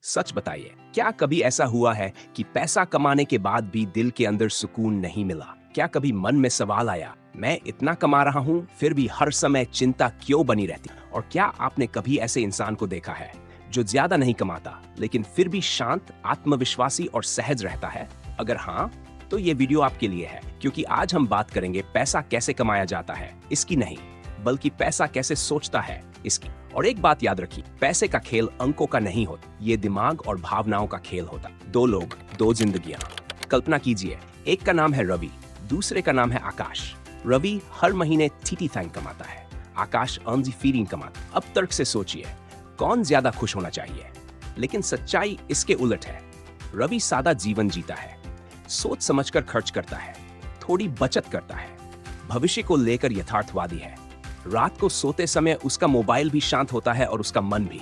सच बताइए, क्या कभी ऐसा हुआ है कि पैसा कमाने के बाद भी दिल के अंदर सुकून नहीं मिला? क्या कभी मन में सवाल आया, मैं इतना कमा रहा हूँ फिर भी हर समय चिंता क्यों बनी रहती? और क्या आपने कभी ऐसे इंसान को देखा है जो ज्यादा नहीं कमाता लेकिन फिर भी शांत, आत्मविश्वासी और सहज रहता है? अगर हाँ, तो ये वीडियो आपके लिए है, क्योंकि आज हम बात करेंगे पैसा कैसे कमाया जाता है, इसकी नहीं, बल्कि पैसा कैसे सोचता है, इसकी। और एक बात याद रखिए, पैसे का खेल अंकों का नहीं होता, ये दिमाग और भावनाओं का खेल होता। दो लोग, दो जिंदगियां। कल्पना कीजिए, एक का नाम है रवि, दूसरे का नाम है आकाश। रवि हर महीने थीटी थैंक कमाता है, आकाश अर्न्स फीलिंग कमाता। अब तर्क से सोचिए, कौन ज्यादा खुश होना चाहिए? लेकिन सच्चाई इसके उलट है। रवि सादा जीवन जीता है, सोच समझकर खर्च करता है, थोड़ी बचत करता है, भविष्य को लेकर यथार्थवादी है। रात को सोते समय उसका मोबाइल भी शांत होता है और उसका मन भी।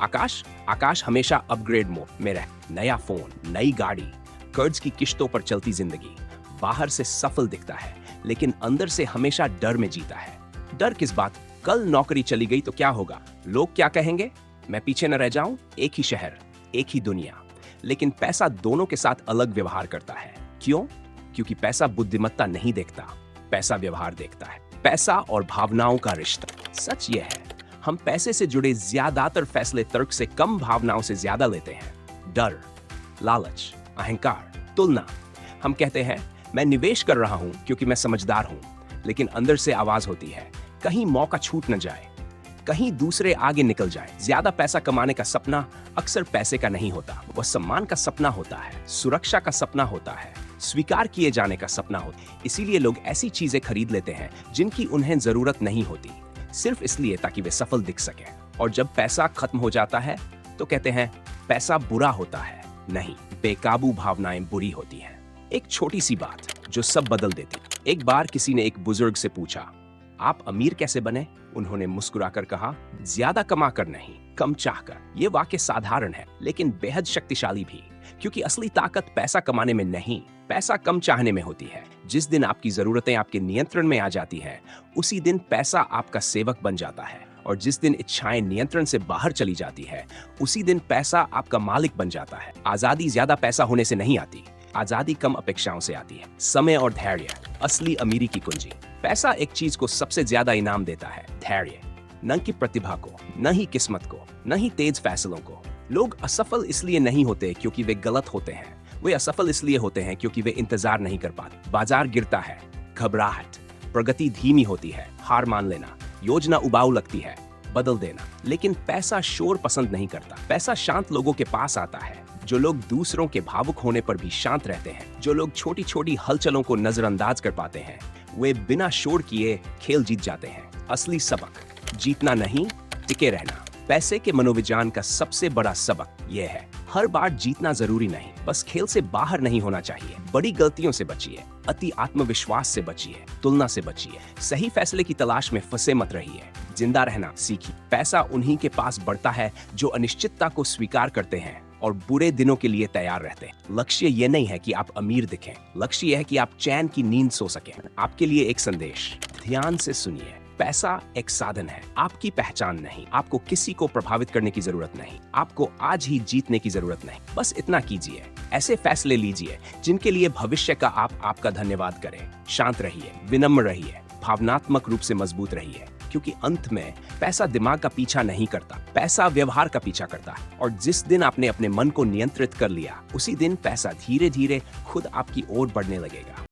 आकाश हमेशा अपग्रेड मोड में रहे, नया फोन, नई गाड़ी, कर्ज की किश्तों पर चलती जिंदगी। बाहर से सफल दिखता है, लेकिन अंदर से हमेशा डर में जीता है। डर किस बात? कल नौकरी चली गई तो क्या होगा? लोग क्या कहेंगे? मैं पीछे न रह जाऊं। एक ही शहर, एक ही दुनिया। लेकिन पैसा दोनों के साथ अलग व्यवहार करता है। क्यों? क्योंकि पैसा बुद्धिमत्ता नहीं देखता, पैसा व्यवहार देखता है। पैसा और भावनाओं का रिश्ता। सच यह है, हम पैसे से जुड़े ज्यादातर फैसले तर्क से कम, भावनाओं से ज्यादा लेते हैं। डर, लालच, अहंकार, तुलना। हम कहते हैं, मैं निवेश कर रहा हूं क्योंकि मैं समझदार हूं, लेकिन अंदर से आवाज होती है, कहीं मौका छूट न जाए, कहीं दूसरे आगे निकल जाए। ज्यादा पैसा कमाने का सपना अक्सर पैसे का नहीं होता, वह सम्मान का सपना होता है, सुरक्षा का सपना होता है, स्वीकार किए जाने का सपना होता है। इसीलिए लोग ऐसी चीजें खरीद लेते हैं जिनकी उन्हें जरूरत नहीं होती, सिर्फ इसलिए ताकि वे सफल दिख सके। और जब पैसा खत्म हो जाता है तो कहते हैं पैसा बुरा होता है। नहीं, बेकाबू भावनाएं बुरी होती हैं। एक छोटी सी बात जो सब बदल देती। एक बार किसी ने एक बुजुर्ग से पूछा, आप अमीर कैसे बने? उन्होंने मुस्कुराकर कहा, ज्यादा कमा कर नहीं, कम चाहकर। ये वाक्य साधारण है, लेकिन बेहद शक्तिशाली भी, क्योंकि असली ताकत पैसा कमाने में नहीं, पैसा कम चाहने में होती है। जिस दिन आपकी जरूरतें आपके नियंत्रण में आ जाती है, उसी दिन पैसा आपका सेवक बन जाता है। और जिस दिन इच्छाएं नियंत्रण से बाहर चली जाती है, उसी दिन पैसा आपका मालिक बन जाता है। आजादी ज्यादा पैसा होने से नहीं आती, आजादी कम अपेक्षाओं से आती है। समय और धैर्य असली अमीरी की कुंजी। पैसा एक चीज को सबसे ज्यादा इनाम देता है, धैर्य। न कि प्रतिभा को, न ही किस्मत को, न ही तेज फैसलों को। लोग असफल इसलिए नहीं होते क्योंकि वे गलत होते हैं, वे असफल इसलिए होते हैं क्योंकि वे इंतजार नहीं कर पाते। बाजार गिरता है, घबराहट, प्रगति धीमी होती है, हार मान लेना, योजना उबाऊ लगती है, बदल देना। लेकिन पैसा शोर पसंद नहीं करता। पैसा शांत लोगों के पास आता है, जो लोग दूसरों के भावुक होने पर भी शांत रहते हैं, जो लोग छोटी छोटी हलचलों को नजरअंदाज कर पाते हैं, वे बिना शोर किए खेल जीत जाते हैं। असली सबक, जीतना नहीं, टिके रहना। पैसे के मनोविज्ञान का सबसे बड़ा सबक यह है, हर बार जीतना जरूरी नहीं, बस खेल से बाहर नहीं होना चाहिए। बड़ी गलतियों से बचिए, अति आत्मविश्वास से बचिए, तुलना से बचिए, सही फैसले की तलाश में फंसे मत रहिए, जिंदा रहना सीखिए। पैसा उन्हीं के पास बढ़ता है जो अनिश्चितता को स्वीकार करते हैं और बुरे दिनों के लिए तैयार रहते हैं। लक्ष्य ये नहीं है कि आप अमीर दिखें, लक्ष्य यह है कि आप चैन की नींद सो सकें। आपके लिए एक संदेश, ध्यान से सुनिए। पैसा एक साधन है, आपकी पहचान नहीं। आपको किसी को प्रभावित करने की जरूरत नहीं, आपको आज ही जीतने की जरूरत नहीं। बस इतना कीजिए, ऐसे फैसले लीजिए जिनके लिए भविष्य का आप आपका धन्यवाद करें। शांत रहिए, विनम्र रहिए, भावनात्मक रूप से मजबूत रहिए, क्योंकि अंत में पैसा दिमाग का पीछा नहीं करता, पैसा व्यवहार का पीछा करता है। और जिस दिन आपने अपने मन को नियंत्रित कर लिया, उसी दिन पैसा धीरे धीरे खुद आपकी ओर बढ़ने लगेगा।